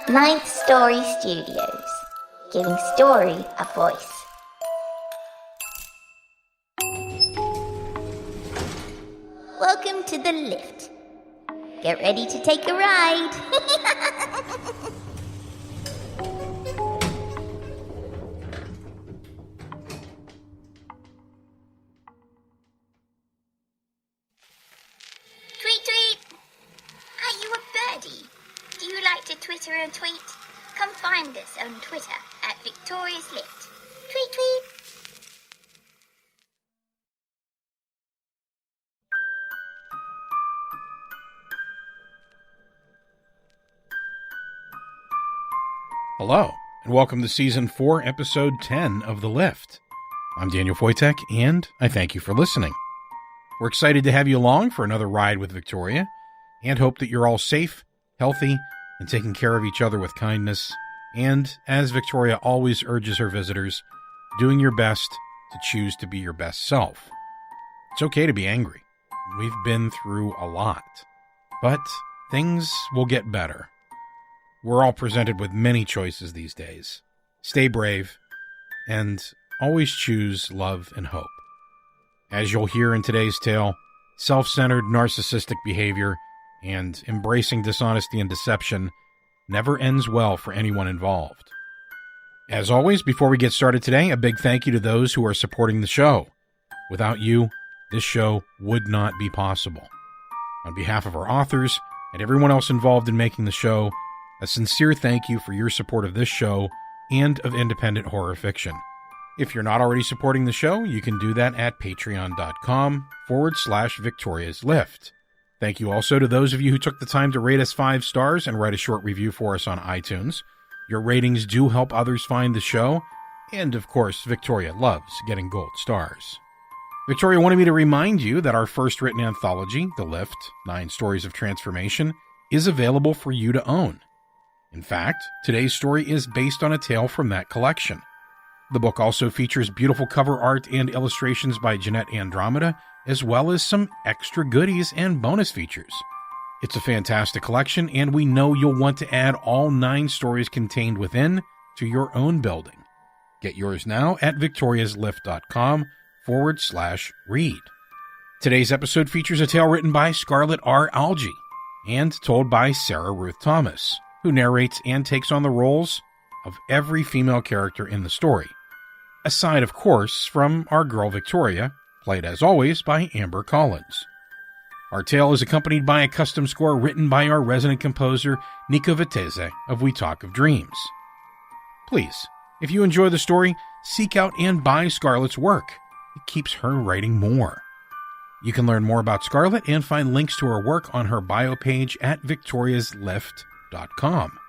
Ninth Story Studios, giving story a voice. Welcome to the lift. Get ready to take a ride. Tweet, tweet. Are you a birdie? Do you like to Twitter and tweet? Come find us on Twitter at Victoria's Lift. Tweet, tweet. Hello, and welcome to Season 4, Episode 10 of The Lift. I'm Daniel Foytik, and I thank you for listening. We're excited to have you along for another ride with Victoria, and hope that you're all safe, healthy, and taking care of each other with kindness, and, as Victoria always urges her visitors, doing your best to choose to be your best self. It's okay to be angry. We've been through a lot. But things will get better. We're all presented with many choices these days. Stay brave, and always choose love and hope. As you'll hear in today's tale, self-centered narcissistic behavior and embracing dishonesty and deception never ends well for anyone involved. As always, before we get started today, a big thank you to those who are supporting the show. Without you, this show would not be possible. On behalf of our authors and everyone else involved in making the show, a sincere thank you for your support of this show and of independent horror fiction. If you're not already supporting the show, you can do that at patreon.com/Victoria's Lift. Thank you also to those of you who took the time to rate us 5 stars and write a short review for us on iTunes. Your ratings do help others find the show, and of course, Victoria loves getting gold stars. Victoria wanted me to remind you that our first written anthology, The Lift, 9 Stories of Transformation, is available for you to own. In fact, today's story is based on a tale from that collection. The book also features beautiful cover art and illustrations by Jeanette Andromeda, as well as some extra goodies and bonus features. It's a fantastic collection, and we know you'll want to add all 9 stories contained within to your own building. Get yours now at victoriaslift.com/read. Today's episode features a tale written by Scarlett R. Algee and told by Sarah Ruth Thomas, who narrates and takes on the roles of every female character in the story. Aside, of course, from our girl Victoria, played as always by Amber Collins. Our tale is accompanied by a custom score written by our resident composer, Nico Vettese of We Talk of Dreams. Please, if you enjoy the story, seek out and buy Scarlett's work. It keeps her writing more. You can learn more about Scarlett and find links to her work on her bio page at victoriaslift.com.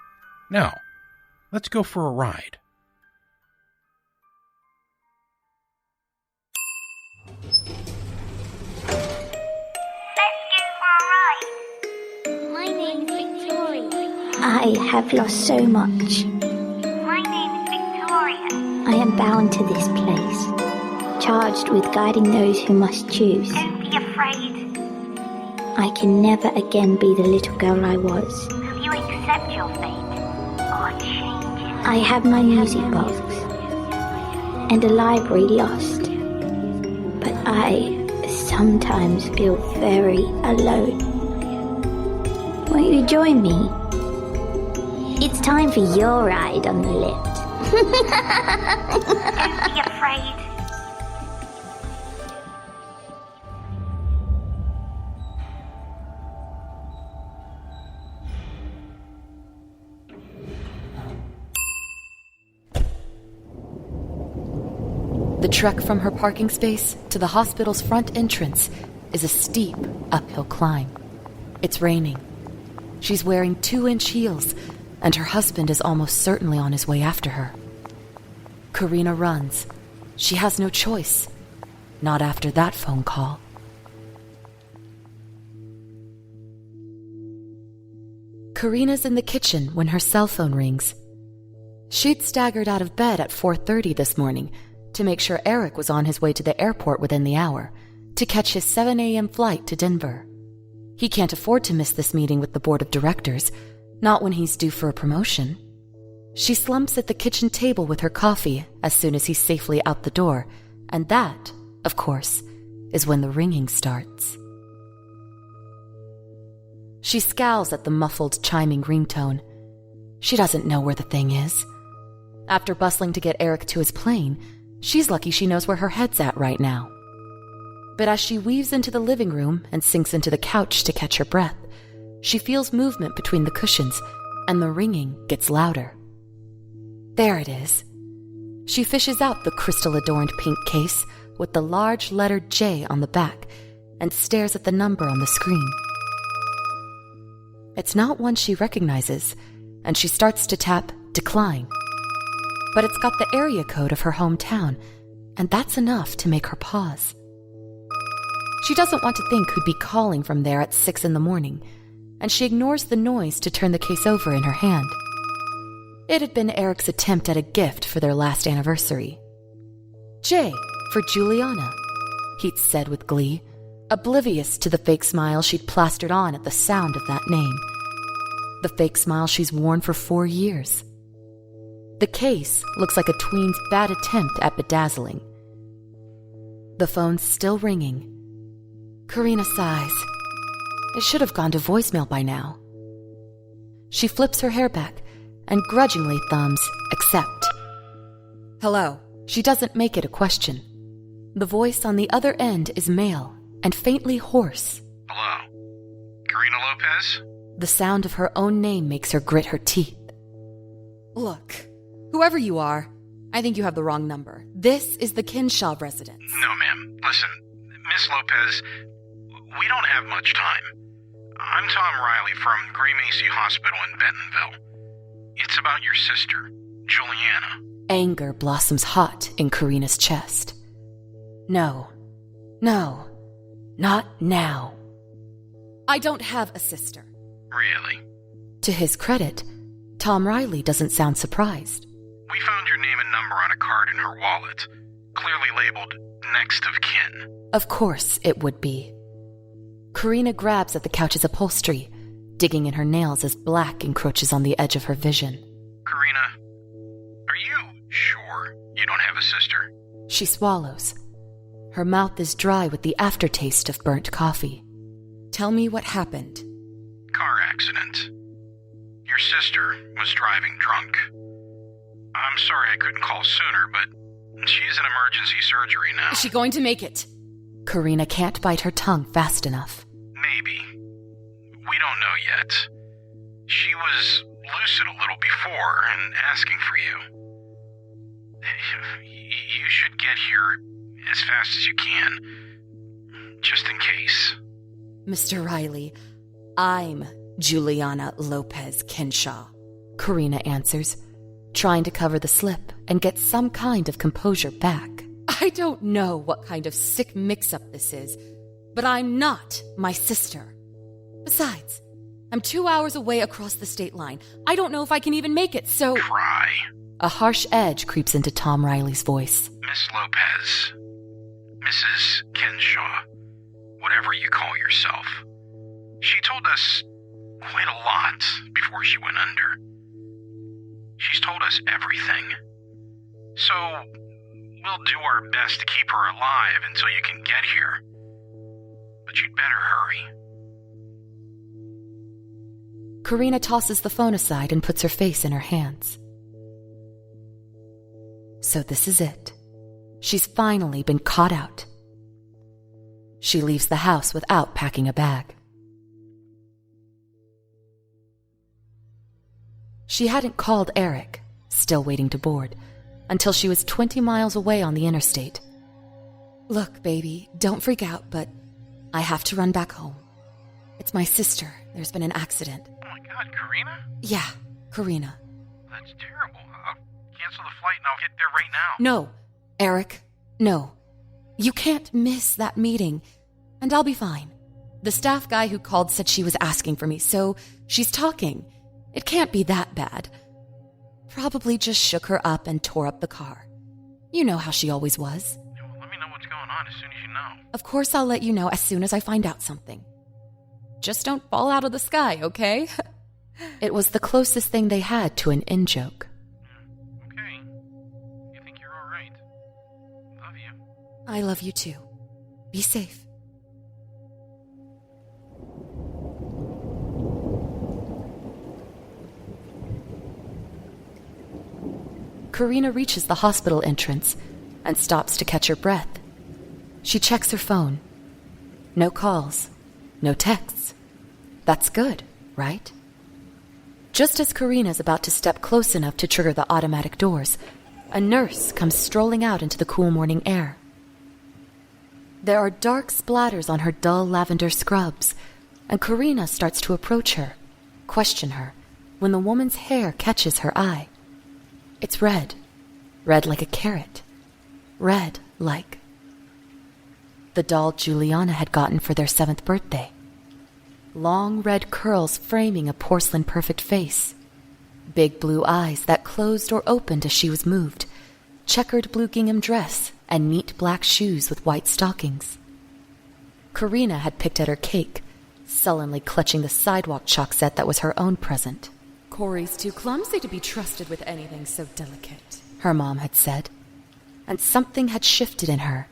Now, let's go for a ride. My name's Victoria. I have lost so much. My name's Victoria. I am bound to this place, charged with guiding those who must choose. Don't be afraid. I can never again be the little girl I was. Will you accept your fate or change it? I have my music box and a library lost, but I sometimes feel very alone. Won't you join me? It's time for your ride on the lift. Don't be afraid. The trek from her parking space to the hospital's front entrance is a steep uphill climb. It's raining. She's wearing 2-inch heels, and her husband is almost certainly on his way after her. Corinna runs. She has no choice. Not after that phone call. Corinna's in the kitchen when her cell phone rings. She'd staggered out of bed at 4:30 this morning to make sure Eric was on his way to the airport within the hour to catch his 7 a.m. flight to Denver. He can't afford to miss this meeting with the board of directors, Not when he's due for a promotion. She slumps at the kitchen table with her coffee as soon as he's safely out the door, and that, of course, is when the ringing starts. She scowls at the muffled, chiming ringtone. She doesn't know where the thing is. After bustling to get Eric to his plane, she's lucky she knows where her head's at right now. But as she weaves into the living room and sinks into the couch to catch her breath, she feels movement between the cushions, and the ringing gets louder. There it is. She fishes out the crystal-adorned pink case with the large lettered J on the back and stares at the number on the screen. It's not one she recognizes, and she starts to tap decline. But it's got the area code of her hometown, and that's enough to make her pause. She doesn't want to think who'd be calling from there at 6 a.m, and she ignores the noise to turn the case over in her hand. It had been Eric's attempt at a gift for their last anniversary. J for Juliana, Heat said with glee, oblivious to the fake smile she'd plastered on at the sound of that name. The fake smile she's worn for 4 years. The case looks like a tween's bad attempt at bedazzling. The phone's still ringing. Corinna sighs. It should have gone to voicemail by now. She flips her hair back and grudgingly thumbs accept. Hello. She doesn't make it a question. The voice on the other end is male and faintly hoarse. Hello? Corinna Lopez? The sound of her own name makes her grit her teeth. Look, whoever you are, I think you have the wrong number. This is the Kinshaw residence. No, ma'am. Listen, Miss Lopez, we don't have much time. I'm Tom Riley from Gray Macy Hospital in Bentonville. It's about your sister, Juliana. Anger blossoms hot in Corinna's chest. No, not now. I don't have a sister. Really? To his credit, Tom Riley doesn't sound surprised. We found your name and number on a card in her wallet, clearly labeled next of kin. Of course it would be. Corinna grabs at the couch's upholstery, digging in her nails as black encroaches on the edge of her vision. Corinna, are you sure you don't have a sister? She swallows. Her mouth is dry with the aftertaste of burnt coffee. Tell me what happened. Car accident. Your sister was driving drunk. I'm sorry I couldn't call sooner, but she's in emergency surgery now. Is she going to make it? Corinna can't bite her tongue fast enough. Maybe. We don't know yet. She was lucid a little before and asking for you. You should get here as fast as you can, just in case. Mr. Riley, I'm Juliana Lopez Kinshaw, Corinna answers, trying to cover the slip and get some kind of composure back. I don't know what kind of sick mix-up this is, but I'm not my sister. Besides, I'm 2 hours away across the state line. I don't know if I can even make it, so... Try. A harsh edge creeps into Tom Riley's voice. Miss Lopez. Mrs. Kinshaw. Whatever you call yourself. She told us quite a lot before she went under. She's told us everything. So, we'll do our best to keep her alive until you can get here. But you'd better hurry. Corinna tosses the phone aside and puts her face in her hands. So this is it. She's finally been caught out. She leaves the house without packing a bag. She hadn't called Eric, still waiting to board, until she was 20 miles away on the interstate. Look, baby, don't freak out, but I have to run back home. It's my sister. There's been an accident. Oh my God, Corinna? Yeah, Corinna. That's terrible. I'll cancel the flight and I'll get there right now. No, Eric, no. You can't miss that meeting, and I'll be fine. The staff guy who called said she was asking for me, so she's talking. It can't be that bad. Probably just shook her up and tore up the car. You know how she always was. Well, let me know what's going on as soon as you know. Of course I'll let you know as soon as I find out something. Just don't fall out of the sky, okay? It was the closest thing they had to an in-joke. Okay. You think you're all right? Love you. I love you too. Be safe. Corinna reaches the hospital entrance and stops to catch her breath. She checks her phone. No calls. No texts. That's good, right? Just as Corinna's about to step close enough to trigger the automatic doors, a nurse comes strolling out into the cool morning air. There are dark splatters on her dull lavender scrubs, and Corinna starts to approach her, question her, when the woman's hair catches her eye. It's red. Red like a carrot. Red like the doll Juliana had gotten for their 7th birthday. Long red curls framing a porcelain-perfect face. Big blue eyes that closed or opened as she was moved. Checkered blue gingham dress and neat black shoes with white stockings. Corinna had picked at her cake, sullenly clutching the sidewalk chalk set that was her own present. "Corey's too clumsy to be trusted with anything so delicate," her mom had said. And something had shifted in her,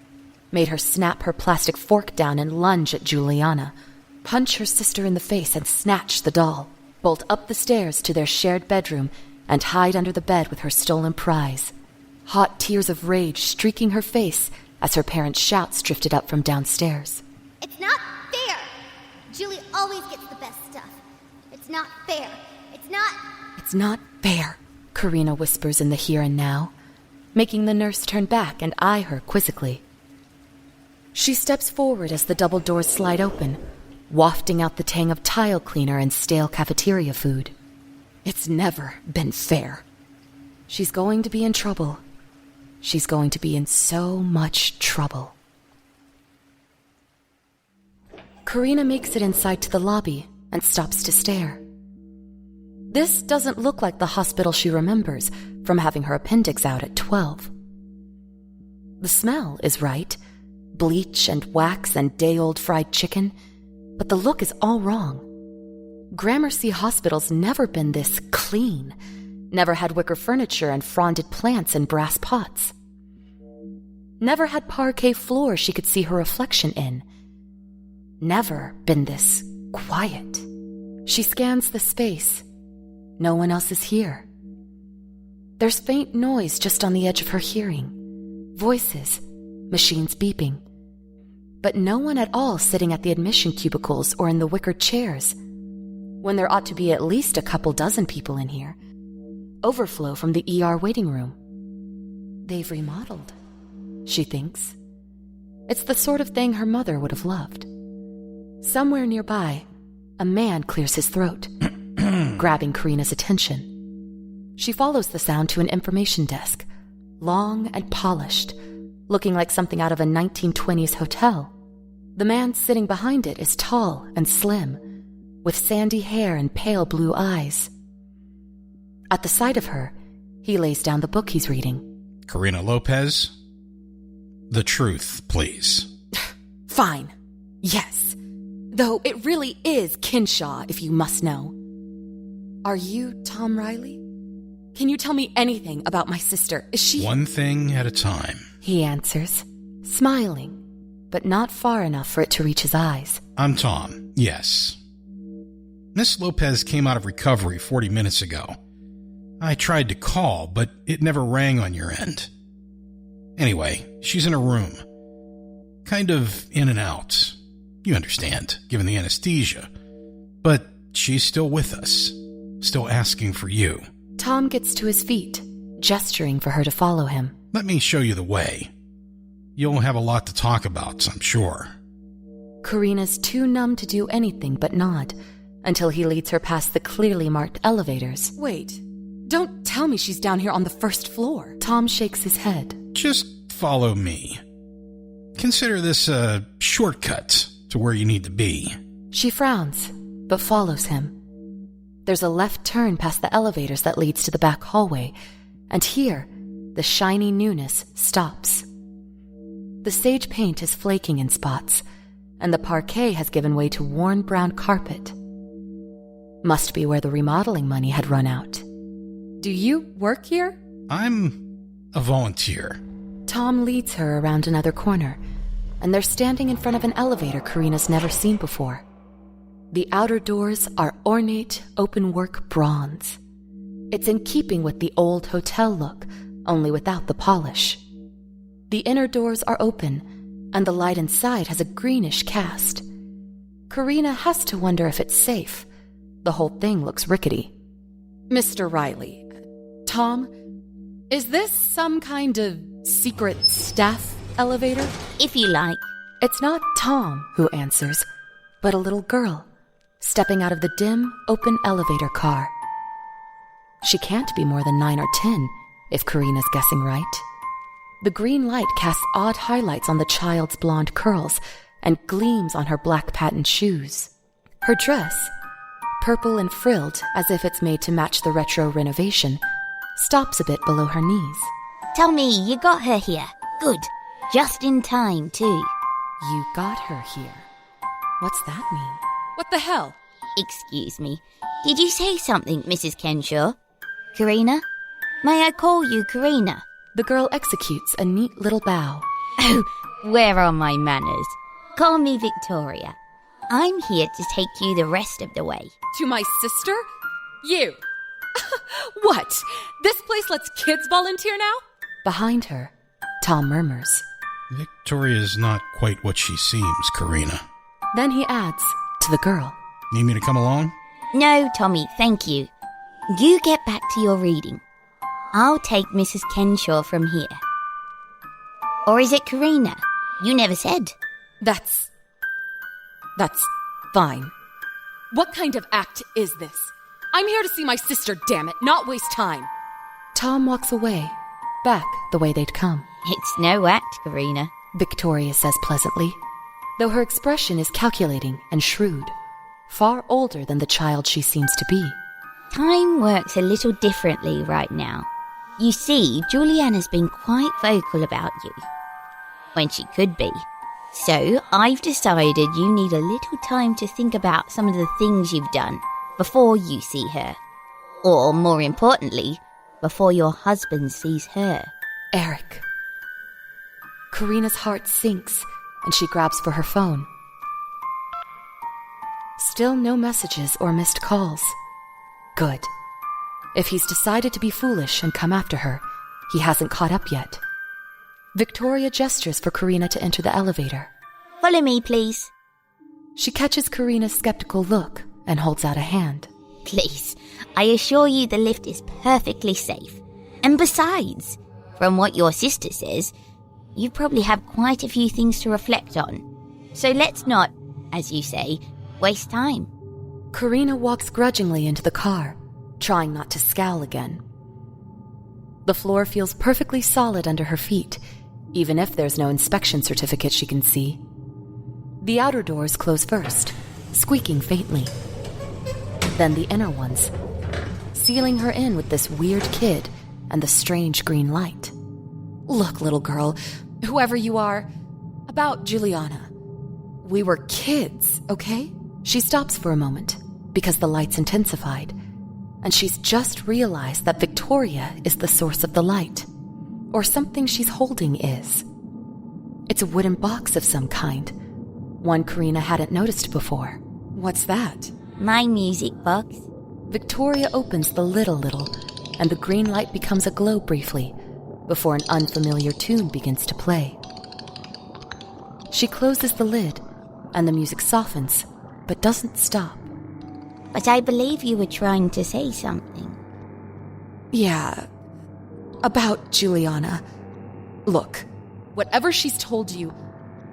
made her snap her plastic fork down and lunge at Juliana, punch her sister in the face and snatch the doll, bolt up the stairs to their shared bedroom and hide under the bed with her stolen prize. Hot tears of rage streaking her face as her parents' shouts drifted up from downstairs. It's not fair! Julie always gets the best stuff. It's not fair. It's not fair, Corinna whispers in the here and now, making the nurse turn back and eye her quizzically. She steps forward as the double doors slide open, wafting out the tang of tile cleaner and stale cafeteria food. It's never been fair. She's going to be in trouble. She's going to be in so much trouble. Corinna makes it inside to the lobby and stops to stare. This doesn't look like the hospital she remembers from having her appendix out at 12. The smell is right, bleach and wax and day-old fried chicken, but the look is all wrong. Gramercy Hospital's never been this clean, never had wicker furniture and fronded plants in brass pots. Never had parquet floor she could see her reflection in. Never been this quiet. She scans the space. No one else is here. There's faint noise just on the edge of her hearing. Voices, machines beeping. But no one at all sitting at the admission cubicles or in the wicker chairs, when there ought to be at least a couple dozen people in here. Overflow from the ER waiting room. They've remodeled, she thinks. It's the sort of thing her mother would have loved. Somewhere nearby, a man clears his throat, grabbing Corinna's attention. She follows the sound to an information desk, long and polished, looking like something out of a 1920s hotel. The man sitting behind it is tall and slim, with sandy hair and pale blue eyes. At the sight of her, he lays down the book he's reading. Corinna Lopez, the truth, please. Fine. Yes. Though it really is Kinshaw, if you must know. Are you Tom Riley? Can you tell me anything about my sister? Is she... One thing at a time. He answers, smiling, but not far enough for it to reach his eyes. I'm Tom, yes. Miss Lopez came out of recovery 40 minutes ago. I tried to call, but it never rang on your end. Anyway, she's in a room. Kind of in and out. You understand, given the anesthesia. But she's still with us. Still asking for you. Tom gets to his feet, gesturing for her to follow him. Let me show you the way. You'll have a lot to talk about, I'm sure. Corinna's too numb to do anything but nod, until he leads her past the clearly marked elevators. Wait, don't tell me she's down here on the first floor. Tom shakes his head. Just follow me. Consider this a shortcut to where you need to be. She frowns, but follows him. There's a left turn past the elevators that leads to the back hallway, and here, the shiny newness stops. The sage paint is flaking in spots, and the parquet has given way to worn brown carpet. Must be where the remodeling money had run out. Do you work here? I'm a volunteer. Tom leads her around another corner, and they're standing in front of an elevator Corinna's never seen before. The outer doors are ornate, open-work bronze. It's in keeping with the old hotel look, only without the polish. The inner doors are open, and the light inside has a greenish cast. Corinna has to wonder if it's safe. The whole thing looks rickety. Mr. Riley, Tom, is this some kind of secret staff elevator? If you like. It's not Tom who answers, but a little girl, stepping out of the dim, open elevator car. She can't be more than 9 or 10, if Corinna's guessing right. The green light casts odd highlights on the child's blonde curls and gleams on her black patent shoes. Her dress, purple and frilled as if it's made to match the retro renovation, stops a bit below her knees. Tell me, you got her here. Good. Just in time, too. You got her here. What's that mean? What the hell? Excuse me. Did you say something, Mrs. Kenshaw? Corinna? May I call you Corinna? The girl executes a neat little bow. Oh, where are my manners? Call me Victoria. I'm here to take you the rest of the way. To my sister? You. What? This place lets kids volunteer now? Behind her, Tom murmurs. Victoria's not quite what she seems, Corinna. Then he adds, to the girl. Need me to come along? No, Tommy, thank you. You get back to your reading. I'll take Mrs. Kenshaw from here. Or is it Corinna? You never said. That's fine. What kind of act is this? I'm here to see my sister, damn it, not waste time. Tom walks away, back the way they'd come. It's no act, Corinna, Victoria says pleasantly, though her expression is calculating and shrewd, far older than the child she seems to be. Time works a little differently right now. You see, Juliana's been quite vocal about you. When she could be. So, I've decided you need a little time to think about some of the things you've done before you see her. Or, more importantly, before your husband sees her. Eric. Corinna's heart sinks, and she grabs for her phone. Still no messages or missed calls. Good. If he's decided to be foolish and come after her, he hasn't caught up yet. Victoria gestures for Corinna to enter the elevator. Follow me, please. She catches Corinna's skeptical look and holds out a hand. Please, I assure you the lift is perfectly safe. And besides, from what your sister says, you probably have quite a few things to reflect on. So let's not, as you say, waste time. Corinna walks grudgingly into the car, trying not to scowl again. The floor feels perfectly solid under her feet, even if there's no inspection certificate she can see. The outer doors close first, squeaking faintly. Then the inner ones, sealing her in with this weird kid and the strange green light. Look, little girl, whoever you are, about Juliana. We were kids, okay? She stops for a moment, because the light's intensified, and she's just realized that Victoria is the source of the light, or something she's holding is. It's a wooden box of some kind, one Corinna hadn't noticed before. What's that? My music box. Victoria opens the lid a little, and the green light becomes a glow briefly, before an unfamiliar tune begins to play. She closes the lid, and the music softens, but doesn't stop. But I believe you were trying to say something. Yeah, about Juliana. Look, whatever she's told you,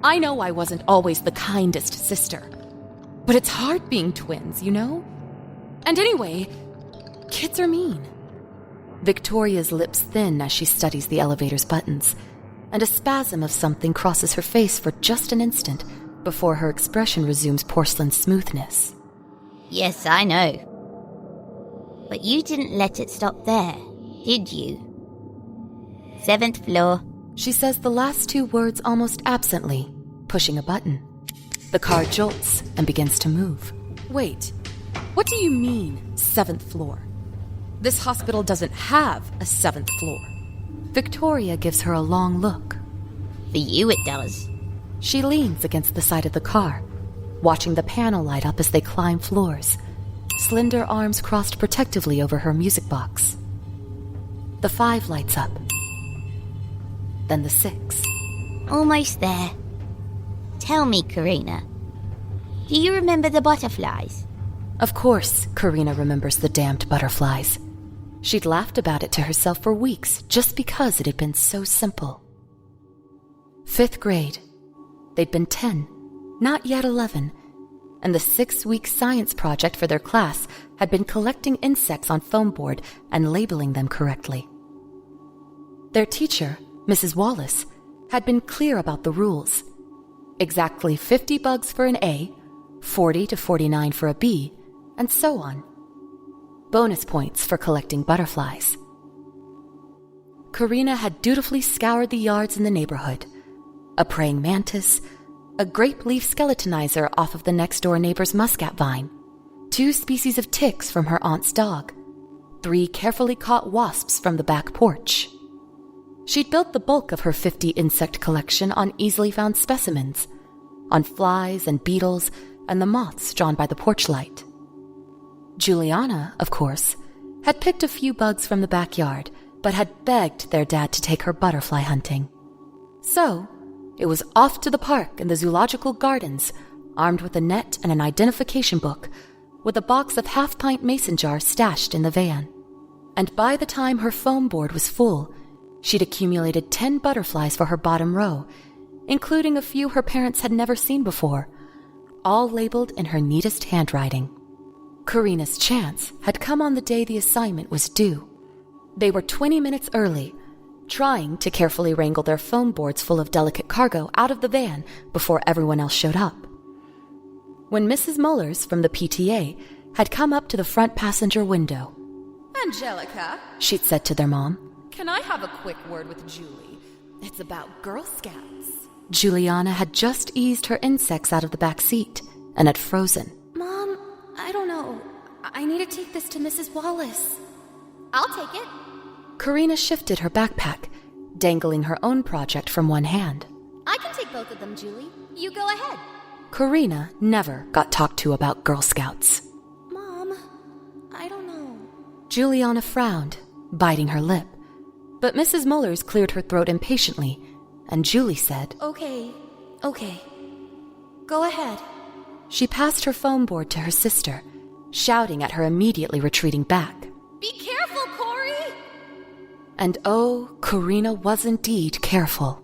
I know I wasn't always the kindest sister. But it's hard being twins, you know? And anyway, kids are mean. Victoria's lips thin as she studies the elevator's buttons, and a spasm of something crosses her face for just an instant before her expression resumes porcelain smoothness. Yes, I know. But you didn't let it stop there, did you? 7th floor. She says the last two words almost absently, pushing a button. The car jolts and begins to move. Wait, What do you mean, 7th floor? This hospital doesn't have a 7th floor. Victoria gives her a long look. For you it does. She leans against the side of the car, watching the panel light up as they climb floors, slender arms crossed protectively over her music box. The 5 lights up. Then the 6. Almost there. Tell me, Corinna, do you remember the butterflies? Of course, Corinna remembers the damned butterflies. She'd laughed about it to herself for weeks just because it had been so simple. 5th grade. They'd been 10, not yet 11, and the 6-week science project for their class had been collecting insects on foam board and labeling them correctly. Their teacher, Mrs. Wallace, had been clear about the rules. Exactly 50 bugs for an A, 40 to 49 for a B, and so on. Bonus points for collecting butterflies. Corinna had dutifully scoured the yards in the neighborhood. A praying mantis, a grape leaf skeletonizer off of the next-door neighbor's muscat vine, 2 species of ticks from her aunt's dog, 3 carefully caught wasps from the back porch. She'd built the bulk of her 50 insect collection on easily found specimens, on flies and beetles and the moths drawn by the porch light. Juliana, of course, had picked a few bugs from the backyard, but had begged their dad to take her butterfly hunting. So, it was off to the park and the zoological gardens, armed with a net and an identification book, with a box of half-pint mason jars stashed in the van. And by the time her foam board was full, she'd accumulated 10 butterflies for her bottom row, including a few her parents had never seen before, all labeled in her neatest handwriting. Corinna's chance had come on the day the assignment was due. They were 20 minutes early, trying to carefully wrangle their foam boards full of delicate cargo out of the van before everyone else showed up. When Mrs. Mullers from the PTA had come up to the front passenger window. "Angelica," she'd said to their mom, "can I have a quick word with Julie? It's about Girl Scouts." Juliana had just eased her insects out of the back seat and had frozen. Mom, I don't know. I need to take this to Mrs. Wallace. I'll take it. Corinna shifted her backpack, dangling her own project from one hand. I can take both of them, Julie. You go ahead. Corinna never got talked to about Girl Scouts. Mom, I don't know. Juliana frowned, biting her lip. But Mrs. Mullers cleared her throat impatiently, and Julie said, Okay. Go ahead. She passed her foam board to her sister, shouting at her immediately retreating back. Be careful, Corey! And oh, Corinna was indeed careful.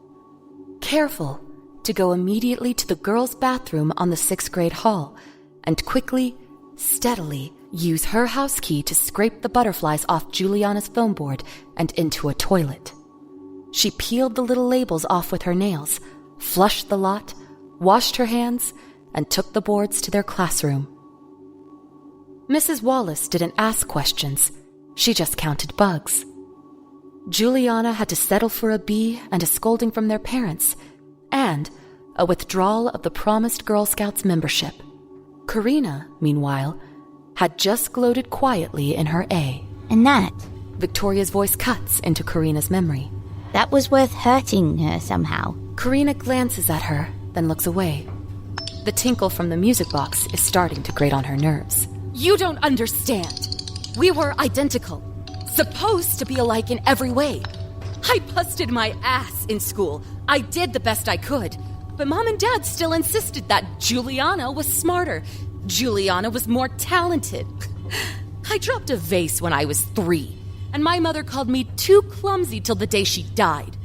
Careful to go immediately to the girls' bathroom on the 6th grade hall and quickly, steadily use her house key to scrape the butterflies off Juliana's foam board and into a toilet. She peeled the little labels off with her nails, flushed the lot, washed her hands, and took the boards to their classroom. Mrs. Wallace didn't ask questions. She just counted bugs. Juliana had to settle for a B and a scolding from their parents, and a withdrawal of the promised Girl Scouts membership. Corinna, meanwhile, had just gloated quietly in her A. And that Victoria's voice cuts into Corinna's memory. was worth hurting her somehow. Corinna glances at her, then looks away. The tinkle from the music box is starting to grate on her nerves. You don't understand. We were identical. Supposed to be alike in every way. I busted my ass in school. I did the best I could. But Mom and Dad still insisted that Juliana was smarter. Juliana was more talented. I dropped a vase when I was 3, and my mother called me too clumsy till the day she died.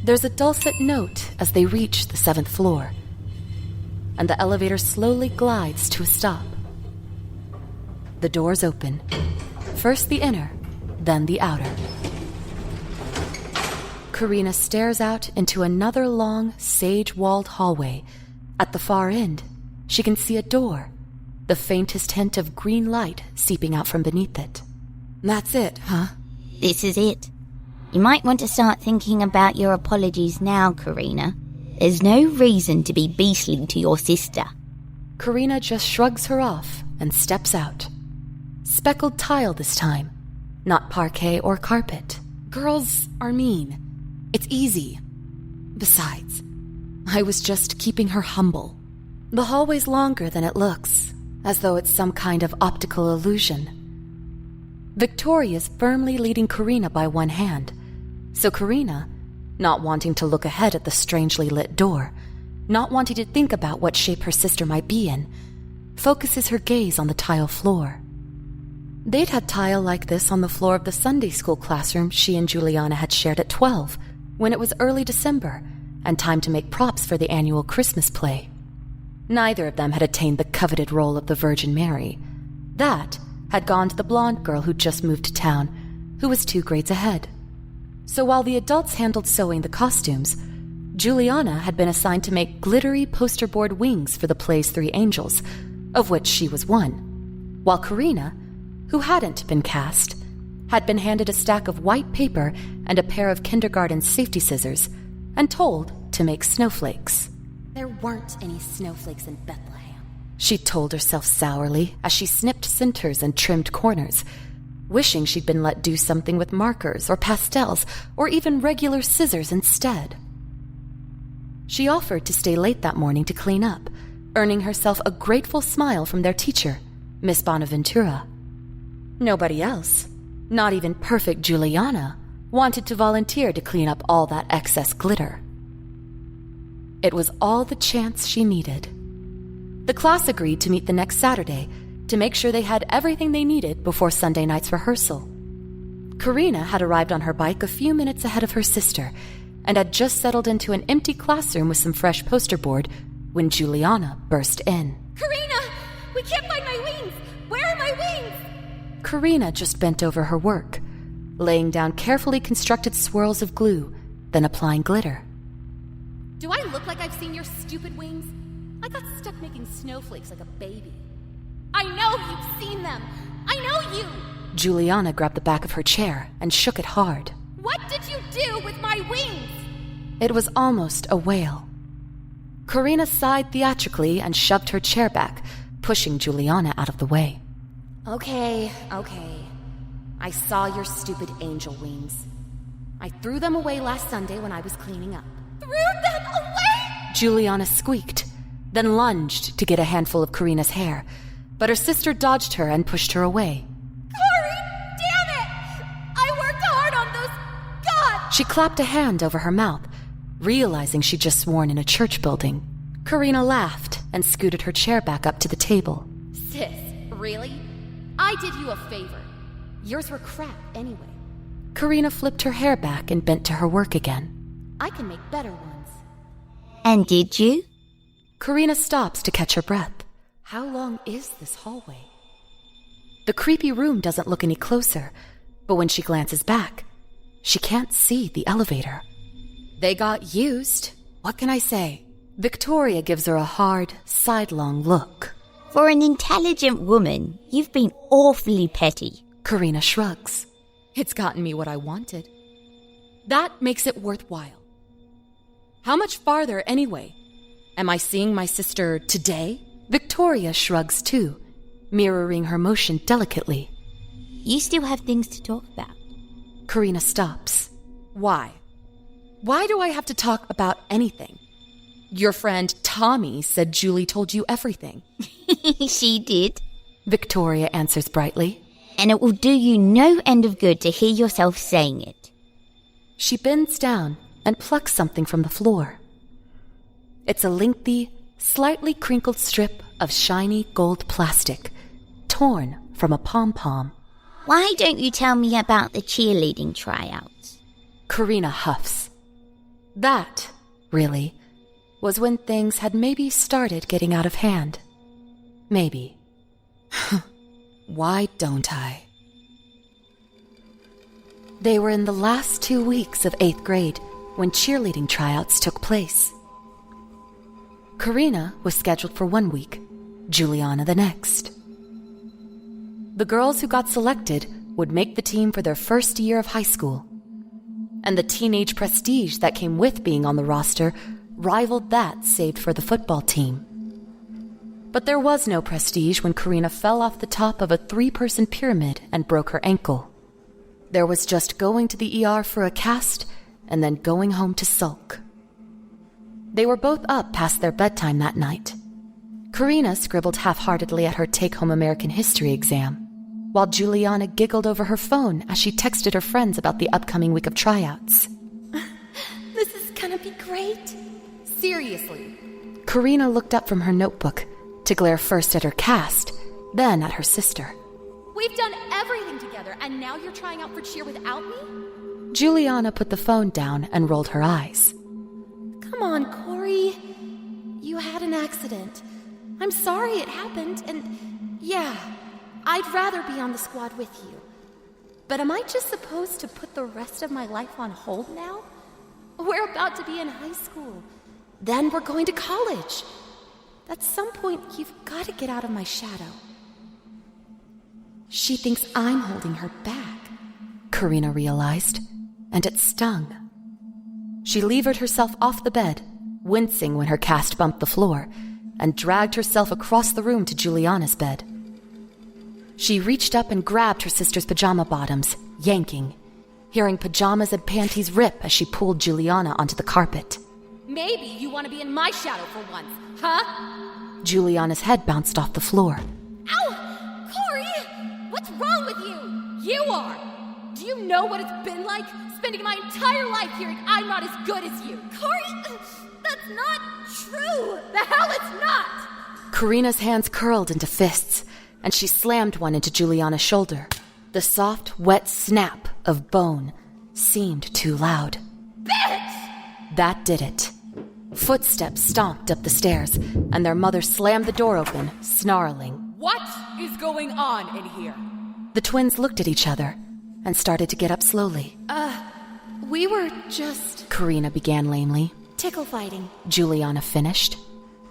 There's a dulcet note as they reach the 7th floor, and the elevator slowly glides to a stop. The doors open. First the inner, then the outer. Corinna stares out into another long, sage-walled hallway. At the far end, she can see a door, the faintest hint of green light seeping out from beneath it. That's it, huh? This is it. You might want to start thinking about your apologies now, Corinna. There's no reason to be beastly to your sister. Corinna just shrugs her off and steps out. Speckled tile this time, not parquet or carpet. Girls are mean. It's easy. Besides, I was just keeping her humble. The hallway's longer than it looks, as though it's some kind of optical illusion. Victoria's firmly leading Corinna by one hand, so Corinna, not wanting to look ahead at the strangely lit door, not wanting to think about what shape her sister might be in, focuses her gaze on the tile floor. They'd had tile like this on the floor of the Sunday school classroom she and Juliana had shared at 12, when it was early December and time to make props for the annual Christmas play. Neither of them had attained the coveted role of the Virgin Mary. That had gone to the blonde girl who'd just moved to town, who was 2 grades ahead. So while the adults handled sewing the costumes, Juliana had been assigned to make glittery poster board wings for the play's 3 angels, of which she was one, while Corinna, who hadn't been cast, had been handed a stack of white paper and a pair of kindergarten safety scissors, and told to make snowflakes. There weren't any snowflakes in Bethlehem, she told herself sourly as she snipped centers and trimmed corners, wishing she'd been let do something with markers or pastels or even regular scissors instead. She offered to stay late that morning to clean up, earning herself a grateful smile from their teacher, Miss Bonaventura. Nobody else, not even perfect Juliana, wanted to volunteer to clean up all that excess glitter. It was all the chance she needed. The class agreed to meet the next Saturday to make sure they had everything they needed before Sunday night's rehearsal. Corinna had arrived on her bike a few minutes ahead of her sister and had just settled into an empty classroom with some fresh poster board when Juliana burst in. Corinna! We can't find my wings! Where are my wings? Corinna just bent over her work, laying down carefully constructed swirls of glue, then applying glitter. Do I look like I've seen your stupid wings? I got stuck making snowflakes like a baby. I know you've seen them! I know you! Juliana grabbed the back of her chair and shook it hard. What did you do with my wings? It was almost a wail. Corinna sighed theatrically and shoved her chair back, pushing Juliana out of the way. Okay. I saw your stupid angel wings. I threw them away last Sunday when I was cleaning up. Threw them away? Juliana squeaked, then lunged to get a handful of Corinna's hair, but her sister dodged her and pushed her away. Corey, damn it! I worked hard on those... God! She clapped a hand over her mouth, realizing she'd just sworn in a church building. Corinna laughed and scooted her chair back up to the table. Sis, really? I did you a favor. Yours were crap anyway. Corinna flipped her hair back and bent to her work again. I can make better ones. And did you? Corinna stops to catch her breath. How long is this hallway? The creepy room doesn't look any closer, but when she glances back, she can't see the elevator. They got used. What can I say? Victoria gives her a hard, sidelong look. For an intelligent woman, you've been awfully petty. Corinna shrugs. It's gotten me what I wanted. That makes it worthwhile. How much farther, anyway? Am I seeing my sister today? Victoria shrugs too, mirroring her motion delicately. You still have things to talk about. Corinna stops. Why? Why do I have to talk about anything? Your friend Tommy said Julie told you everything. She did. Victoria answers brightly. And it will do you no end of good to hear yourself saying it. She bends down and plucks something from the floor. It's a lengthy, slightly crinkled strip of shiny gold plastic, torn from a pom-pom. Why don't you tell me about the cheerleading tryouts? Corinna huffs. That, really, was when things had maybe started getting out of hand. Maybe. Why don't I? They were in the last 2 weeks of 8th grade when cheerleading tryouts took place. Corinna was scheduled for 1 week, Juliana the next. The girls who got selected would make the team for their first year of high school. And the teenage prestige that came with being on the roster rivaled that saved for the football team. But there was no prestige when Corinna fell off the top of a 3-person pyramid and broke her ankle. There was just going to the ER for a cast and then going home to sulk. They were both up past their bedtime that night. Corinna scribbled half-heartedly at her take-home American history exam, while Juliana giggled over her phone as she texted her friends about the upcoming week of tryouts. This is gonna be great. Seriously. Corinna looked up from her notebook to glare first at her cast, then at her sister. We've done everything together, and now you're trying out for cheer without me? Juliana put the phone down and rolled her eyes. Come on, Corey. You had an accident. I'm sorry it happened, and yeah, I'd rather be on the squad with you. But am I just supposed to put the rest of my life on hold now? We're about to be in high school. Then we're going to college. At some point, you've got to get out of my shadow. She thinks I'm holding her back, Corinna realized, and it stung. She levered herself off the bed, wincing when her cast bumped the floor, and dragged herself across the room to Juliana's bed. She reached up and grabbed her sister's pajama bottoms, yanking, hearing pajamas and panties rip as she pulled Juliana onto the carpet. Maybe you want to be in my shadow for once, huh? Juliana's head bounced off the floor. Ow! Corey! What's wrong with you? You are! Do you know what it's been like spending my entire life hearing I'm not as good as you? Corey, that's not true! The hell it's not! Corinna's hands curled into fists, and she slammed one into Juliana's shoulder. The soft, wet snap of bone seemed too loud. Bitch! That did it. Footsteps stomped up the stairs, and their mother slammed the door open, snarling. What is going on in here? The twins looked at each other and started to get up slowly. We were just Corinna began lamely. tickle fighting. Juliana finished.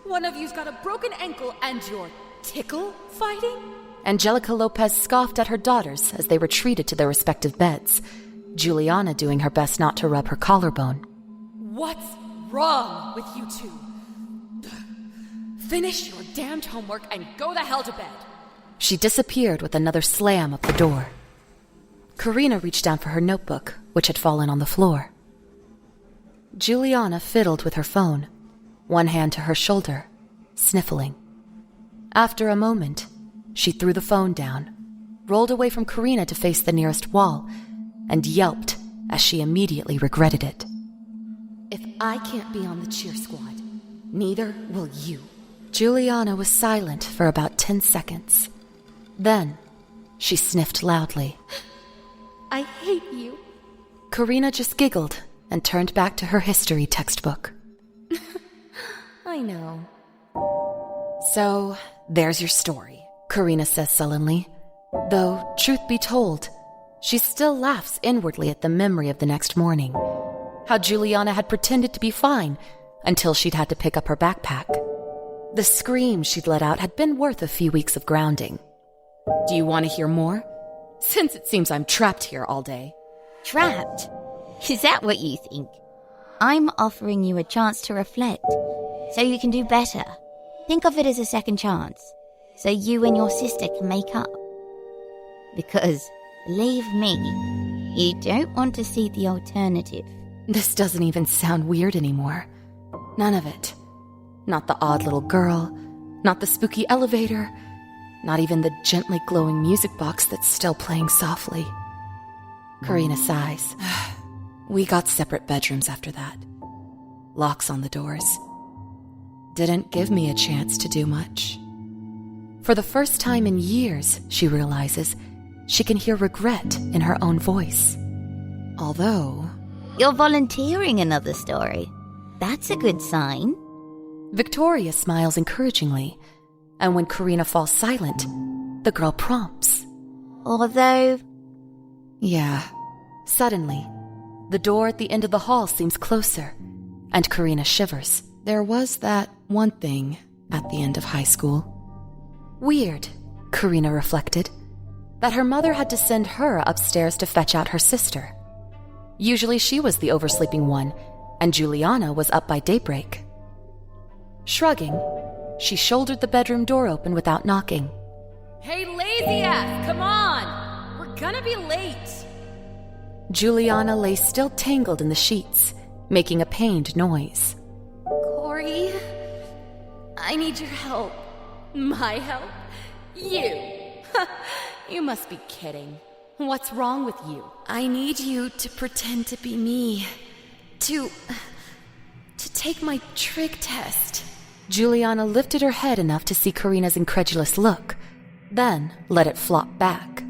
One of you's got a broken ankle and you're tickle fighting? Angelica Lopez scoffed at her daughters as they retreated to their respective beds, Juliana doing her best not to rub her collarbone. What's wrong with you two? Finish your damned homework and go the hell to bed. She disappeared with another slam of the door. Corinna reached down for her notebook, which had fallen on the floor. Juliana fiddled with her phone, one hand to her shoulder, sniffling. After a moment, she threw the phone down, rolled away from Corinna to face the nearest wall, and yelped as she immediately regretted it. If I can't be on the cheer squad, neither will you. Juliana was silent for about 10 seconds. Then, she sniffed loudly. I hate you. Corinna just giggled and turned back to her history textbook. I know. So, there's your story, Corinna says sullenly. Though, truth be told, she still laughs inwardly at the memory of the next morning. How Juliana had pretended to be fine until she'd had to pick up her backpack. The screams she'd let out had been worth a few weeks of grounding. Do you want to hear more? Since it seems I'm trapped here all day. Trapped? Is that what you think? I'm offering you a chance to reflect, so you can do better. Think of it as a second chance, so you and your sister can make up. Because, believe me, you don't want to see the alternative. This doesn't even sound weird anymore. None of it. Not the odd little girl, not the spooky elevator, not even the gently glowing music box that's still playing softly. Corinna sighs. We got separate bedrooms after that. Locks on the doors. Didn't give me a chance to do much. For the first time in years, she realizes, she can hear regret in her own voice. Although... You're volunteering another story. That's a good sign. Victoria smiles encouragingly, and when Corinna falls silent, the girl prompts. Although... Yeah. Suddenly, the door at the end of the hall seems closer, and Corinna shivers. There was that one thing at the end of high school. Weird, Corinna reflected, that her mother had to send her upstairs to fetch out her sister. Usually she was the oversleeping one, and Juliana was up by daybreak. Shrugging, She shouldered the bedroom door open without knocking. Hey, lazy ass, come on! We're gonna be late! Juliana lay still tangled in the sheets, making a pained noise. Corey, I need your help. My help? You! You must be kidding. What's wrong with you? I need you to pretend to be me. To take my trig test. Juliana lifted her head enough to see Corinna's incredulous look, then let it flop back.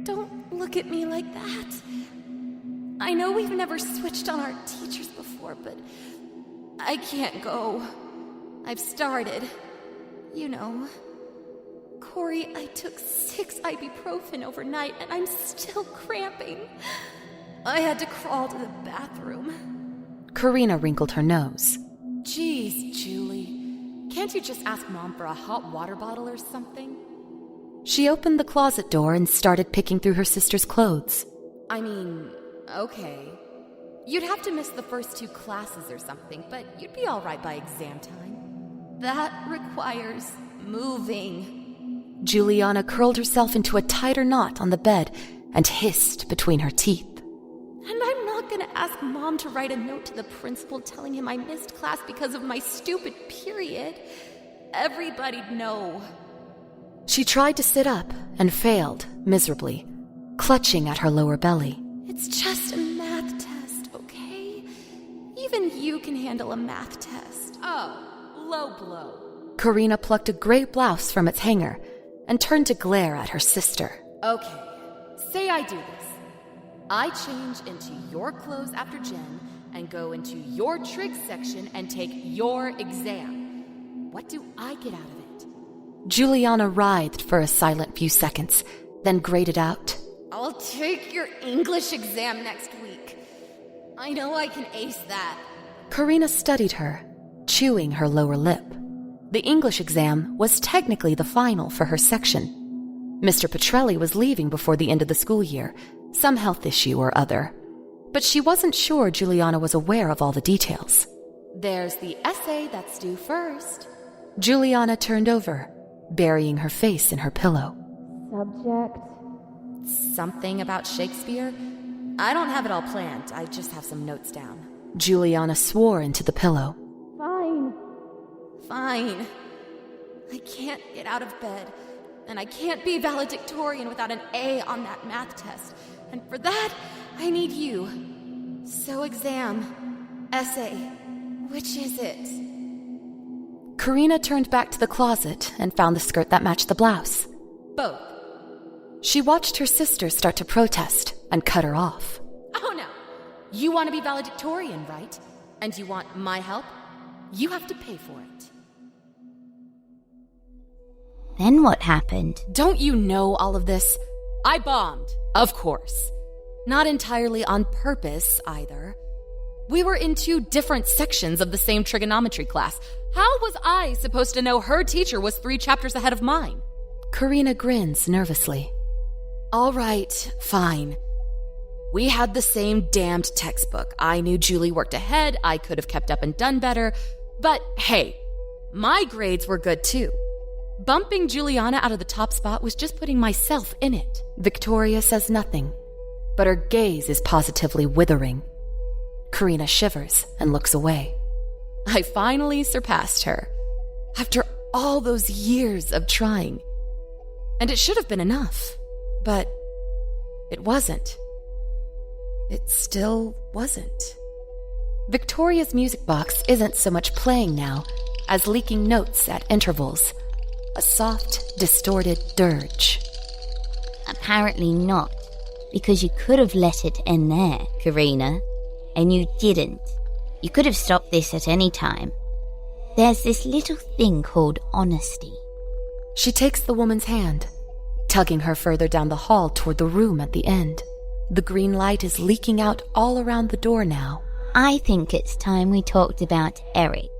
Don't look at me like that. I know we've never switched on our teachers before, but I can't go. I've started. You know. Corey, I took 6 ibuprofen overnight and I'm still cramping. I had to crawl to the bathroom. Corinna wrinkled her nose. Jeez, Julie. Can't you just ask Mom for a hot water bottle or something? She opened the closet door and started picking through her sister's clothes. I mean, okay. You'd have to miss the first 2 classes or something, but you'd be all right by exam time. That requires moving. Juliana curled herself into a tighter knot on the bed and hissed between her teeth. And I'm not going to ask Mom to write a note to the principal telling him I missed class because of my stupid period. Everybody'd know. She tried to sit up and failed miserably, clutching at her lower belly. It's just a math test, okay? Even you can handle a math test. Oh, low blow. Corinna plucked a gray blouse from its hanger and turned to glare at her sister. Okay, say I do this. I change into your clothes after gym and go into your trig section and take your exam. What do I get out of it? Juliana writhed for a silent few seconds, then grated out. I'll take your English exam next week. I know I can ace that. Corinna studied her, chewing her lower lip. The English exam was technically the final for her section. Mr. Petrelli was leaving before the end of the school year, some health issue or other. But she wasn't sure Juliana was aware of all the details. There's the essay that's due first. Juliana turned over, burying her face in her pillow. Subject? Something about Shakespeare? I don't have it all planned. I just have some notes down. Juliana swore into the pillow. Fine. I can't get out of bed, and I can't be valedictorian without an A on that math test. And for that, I need you. So exam, essay, which is it? Corinna turned back to the closet and found the skirt that matched the blouse. Both. She watched her sister start to protest and cut her off. Oh no! You want to be valedictorian, right? And you want my help? You have to pay for it. Then what happened? Don't you know all of this? I bombed, of course. Not entirely on purpose, either. We were in 2 different sections of the same trigonometry class. How was I supposed to know her teacher was 3 chapters ahead of mine? Corinna grins nervously. All right, fine. We had the same damned textbook. I knew Julie worked ahead. I could have kept up and done better. But hey, my grades were good too. Bumping Juliana out of the top spot was just putting myself in it. Victoria says nothing, but her gaze is positively withering. Corinna shivers and looks away. I finally surpassed her, after all those years of trying. And it should have been enough, but it wasn't. It still wasn't. Victoria's music box isn't so much playing now as leaking notes at intervals. A soft, distorted dirge. Apparently not, because you could have let it end there, Corinna, and you didn't. You could have stopped this at any time. There's this little thing called honesty. She takes the woman's hand, tugging her further down the hall toward the room at the end. The green light is leaking out all around the door now. I think it's time we talked about Eric.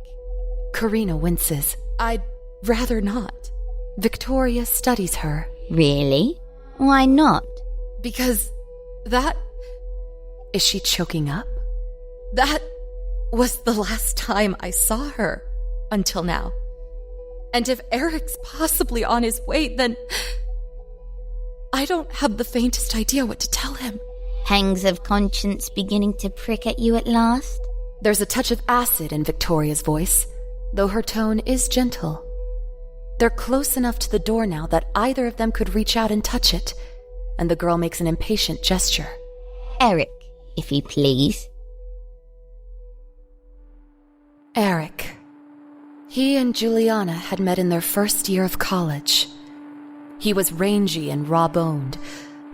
Corinna winces. I'd rather not. Victoria studies her. Really? Why not? Because that... Is she choking up? That was the last time I saw her, until now. And if Eric's possibly on his way, then I don't have the faintest idea what to tell him. Pangs of conscience beginning to prick at you at last? There's a touch of acid in Victoria's voice, though her tone is gentle. They're close enough to the door now that either of them could reach out and touch it, and the girl makes an impatient gesture. Eric, if you please. Eric. He and Juliana had met in their first year of college. He was rangy and raw-boned,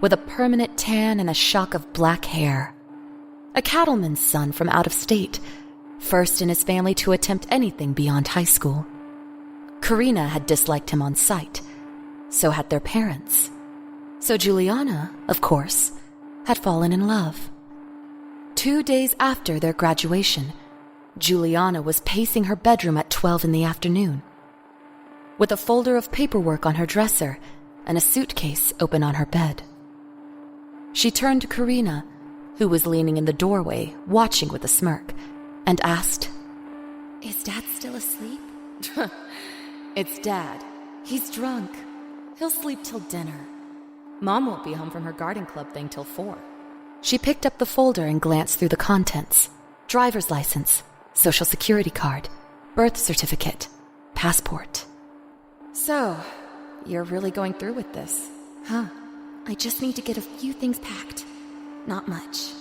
with a permanent tan and a shock of black hair. A cattleman's son from out of state, first in his family to attempt anything beyond high school. Corinna had disliked him on sight, so had their parents. So Juliana, of course, had fallen in love. 2 days after their graduation, Juliana was pacing her bedroom at 12 in the afternoon, with a folder of paperwork on her dresser and a suitcase open on her bed. She turned to Corinna, who was leaning in the doorway, watching with a smirk, and asked, Is Dad still asleep? "It's Dad. He's drunk. He'll sleep till dinner. Mom won't be home from her garden club thing till 4. She picked up the folder and glanced through the contents. Driver's license, social security card, birth certificate, passport. So, you're really going through with this, huh? I just need to get a few things packed. Not much.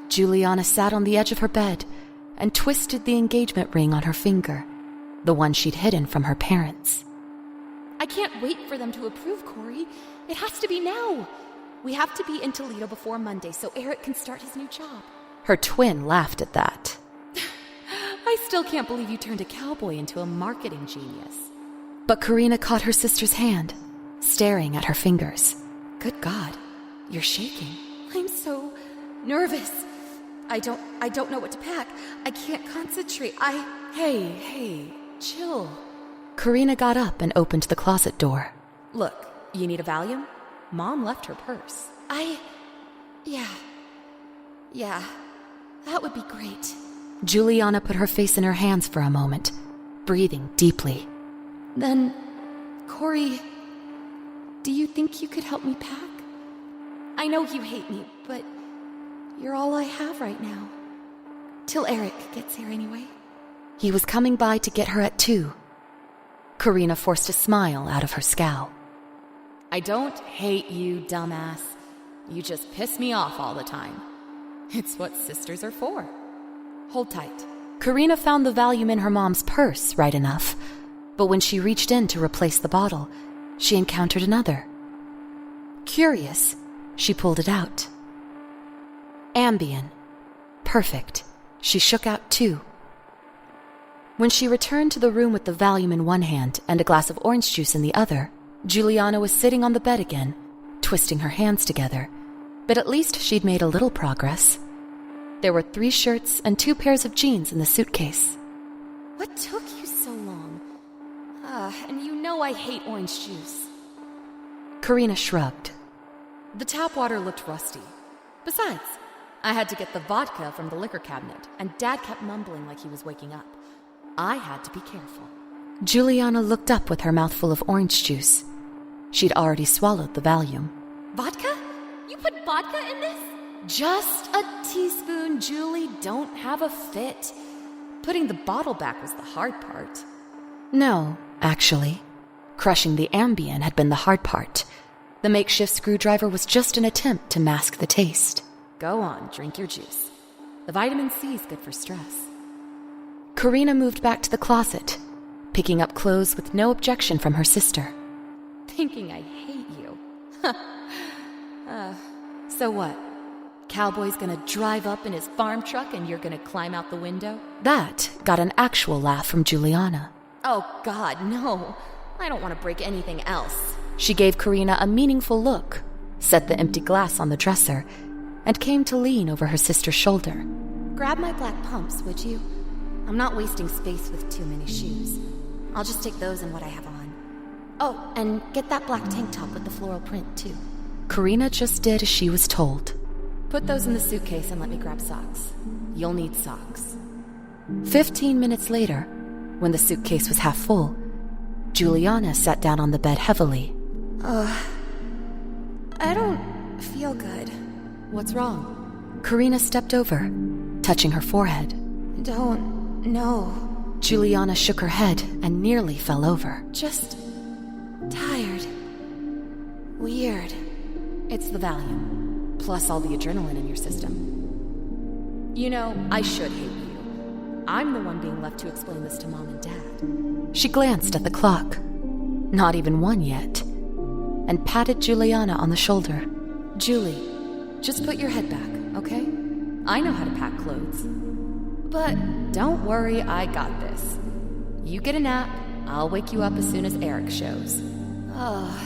Juliana sat on the edge of her bed and twisted the engagement ring on her finger, the one she'd hidden from her parents. I can't wait for them to approve, Corey. It has to be now. We have to be in Toledo before Monday so Eric can start his new job. Her twin laughed at that. I still can't believe you turned a cowboy into a marketing genius. But Corinna caught her sister's hand, staring at her fingers. Good God, you're shaking. I'm so nervous. I don't know what to pack. I can't concentrate. Hey, chill. Corinna got up and opened the closet door. Look, you need a Valium? Mom left her purse. Yeah, that would be great. Juliana put her face in her hands for a moment, breathing deeply. Then, Corey, do you think you could help me pack? I know you hate me, but you're all I have right now. Till Eric gets here anyway. He was coming by to get her at 2. Corinna forced a smile out of her scowl. I don't hate you, dumbass. You just piss me off all the time. It's what sisters are for. Hold tight. Corinna found the Valium in her mom's purse, right enough, but when she reached in to replace the bottle, she encountered another. Curious, she pulled it out. Ambien. Perfect. She shook out 2. When she returned to the room with the Valium in one hand and a glass of orange juice in the other, Juliana was sitting on the bed again, twisting her hands together, but at least she'd made a little progress. There were 3 shirts and 2 pairs of jeans in the suitcase. What took you so long? And you know I hate orange juice. Corinna shrugged. The tap water looked rusty. Besides, I had to get the vodka from the liquor cabinet, and Dad kept mumbling like he was waking up. I had to be careful. Juliana looked up with her mouth full of orange juice. She'd already swallowed the Valium. Vodka? You put vodka in this? Just a teaspoon, Julie. Don't have a fit. Putting the bottle back was the hard part. No, actually. Crushing the Ambien had been the hard part. The makeshift screwdriver was just an attempt to mask the taste. Go on, drink your juice. The vitamin C is good for stress. Corinna moved back to the closet, picking up clothes with no objection from her sister. Thinking I hate you. So what? Cowboy's gonna drive up in his farm truck and you're gonna climb out the window? That got an actual laugh from Juliana. Oh, God, no. I don't want to break anything else. She gave Corinna a meaningful look, set the empty glass on the dresser, and came to lean over her sister's shoulder. Grab my black pumps, would you? I'm not wasting space with too many shoes. I'll just take those and what I have on. Oh, and get that black tank top with the floral print, too. Corinna just did as she was told. Put those in the suitcase and let me grab socks. You'll need socks. 15 minutes later, when the suitcase was half full, Juliana sat down on the bed heavily. I don't feel good. What's wrong? Corinna stepped over, touching her forehead. Don't know. Juliana shook her head and nearly fell over. Just tired. Weird. It's the Valium, plus all the adrenaline in your system. You know, I should hate you. I'm the one being left to explain this to Mom and Dad. She glanced at the clock. Not even 1 yet. And patted Juliana on the shoulder. Julie, just put your head back, okay? I know how to pack clothes. But don't worry, I got this. You get a nap, I'll wake you up as soon as Eric shows. Oh,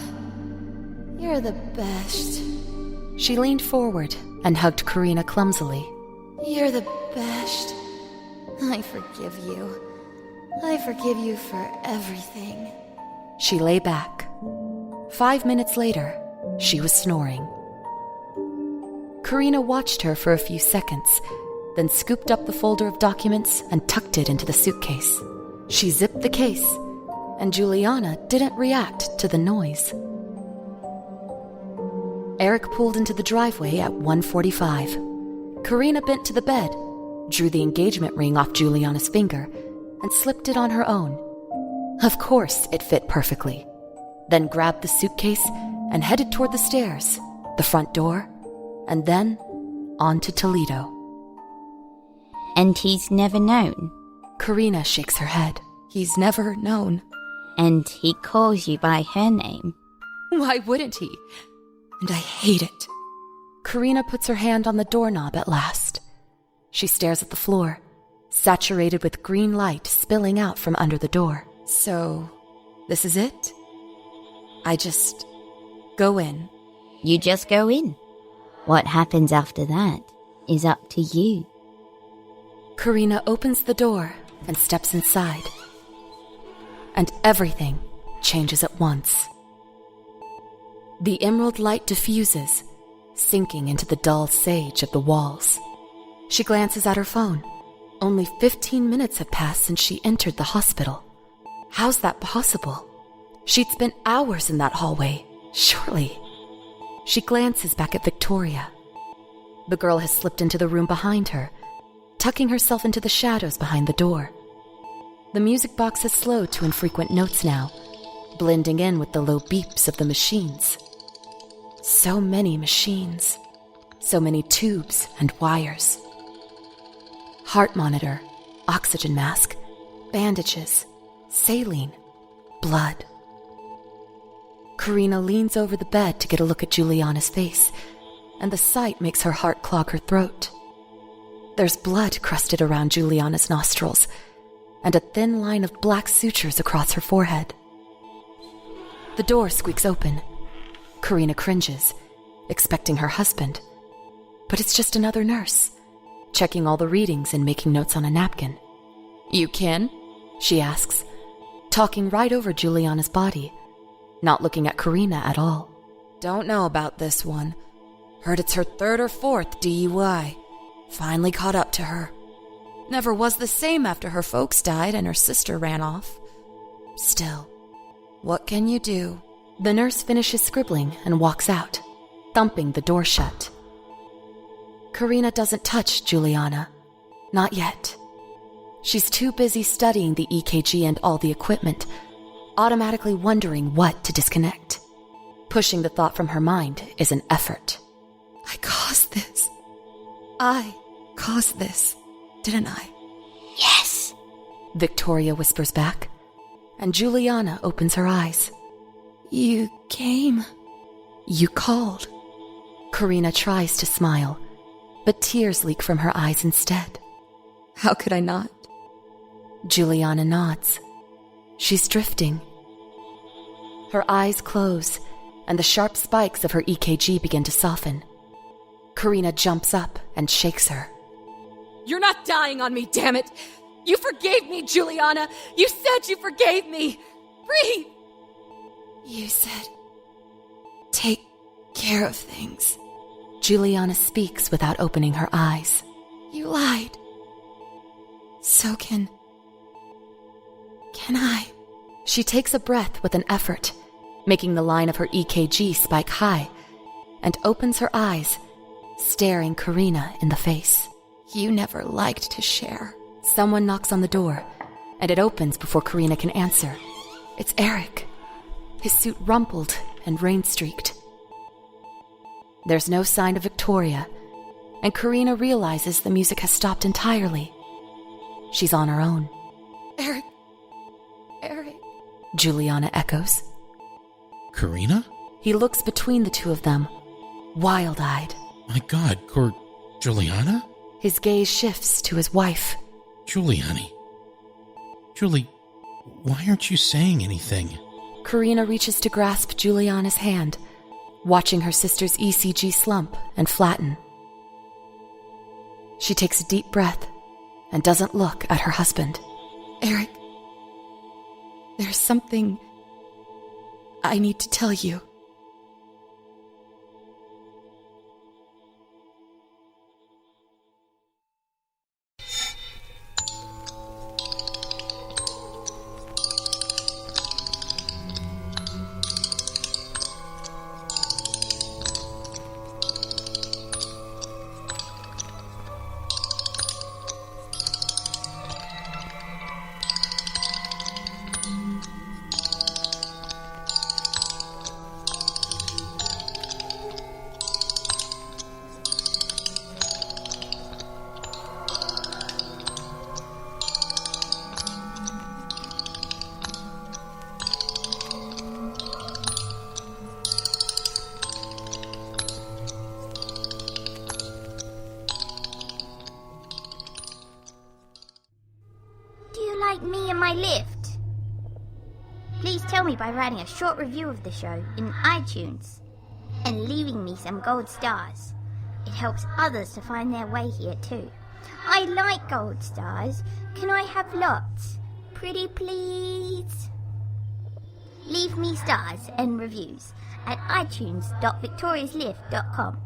you're the best. She leaned forward and hugged Corinna clumsily. You're the best. I forgive you. I forgive you for everything. She lay back. 5 minutes later, she was snoring. Corinna watched her for a few seconds, then scooped up the folder of documents and tucked it into the suitcase. She zipped the case, and Juliana didn't react to the noise. Eric pulled into the driveway at 1:45. Corinna bent to the bed, drew the engagement ring off Juliana's finger, and slipped it on her own. Of course, it fit perfectly. Then grabbed the suitcase and headed toward the stairs, the front door, and then on to Toledo. And he's never known. Corinna shakes her head. He's never known. And he calls you by her name. Why wouldn't he? And I hate it. Corinna puts her hand on the doorknob at last. She stares at the floor, saturated with green light spilling out from under the door. So, this is it? I just go in. You just go in. What happens after that is up to you. Corinna opens the door and steps inside. And everything changes at once. The emerald light diffuses, sinking into the dull sage of the walls. She glances at her phone. Only 15 minutes have passed since she entered the hospital. How's that possible? She'd spent hours in that hallway, surely. She glances back at Victoria. The girl has slipped into the room behind her, tucking herself into the shadows behind the door. The music box has slowed to infrequent notes now, blending in with the low beeps of the machines. So many machines. So many tubes and wires. Heart monitor, oxygen mask, bandages, saline, blood. Corinna leans over the bed to get a look at Juliana's face, and the sight makes her heart clog her throat. There's blood crusted around Juliana's nostrils, and a thin line of black sutures across her forehead. The door squeaks open. Corinna cringes, expecting her husband. But it's just another nurse, checking all the readings and making notes on a napkin. "You can?" she asks, talking right over Juliana's body, not looking at Corinna at all. Don't know about this one. Heard it's her 3rd or 4th DUI. Finally caught up to her. Never was the same after her folks died and her sister ran off. Still, what can you do? The nurse finishes scribbling and walks out, thumping the door shut. Corinna doesn't touch Juliana. Not yet. She's too busy studying the EKG and all the equipment, automatically wondering what to disconnect. Pushing the thought from her mind is an effort. I caused this. I caused this, didn't I? Yes, Victoria whispers back, and Juliana opens her eyes. You came. You called. Corinna tries to smile, but tears leak from her eyes instead. How could I not? Juliana nods. She's drifting. Her eyes close, and the sharp spikes of her EKG begin to soften. Corinna jumps up and shakes her. You're not dying on me, damn it! You forgave me, Juliana! You said you forgave me! Breathe! You said, take care of things. Juliana speaks without opening her eyes. You lied. So can I? She takes a breath with an effort, making the line of her EKG spike high, and opens her eyes, staring Corinna in the face. You never liked to share. Someone knocks on the door, and it opens before Corinna can answer. It's Eric, his suit rumpled and rain-streaked. There's no sign of Victoria, and Corinna realizes the music has stopped entirely. She's on her own. Eric, Juliana echoes. Corinna? He looks between the two of them, wild-eyed. My God, Juliana? His gaze shifts to his wife. Julie, why aren't you saying anything? Corinna reaches to grasp Juliana's hand, watching her sister's ECG slump and flatten. She takes a deep breath and doesn't look at her husband. Eric, there's something I need to tell you. Like me and my lift? Please tell me by writing a short review of the show in iTunes and leaving me some gold stars. It helps others to find their way here too. I like gold stars. Can I have lots? Pretty please? Leave me stars and reviews at itunes.victoriaslift.com.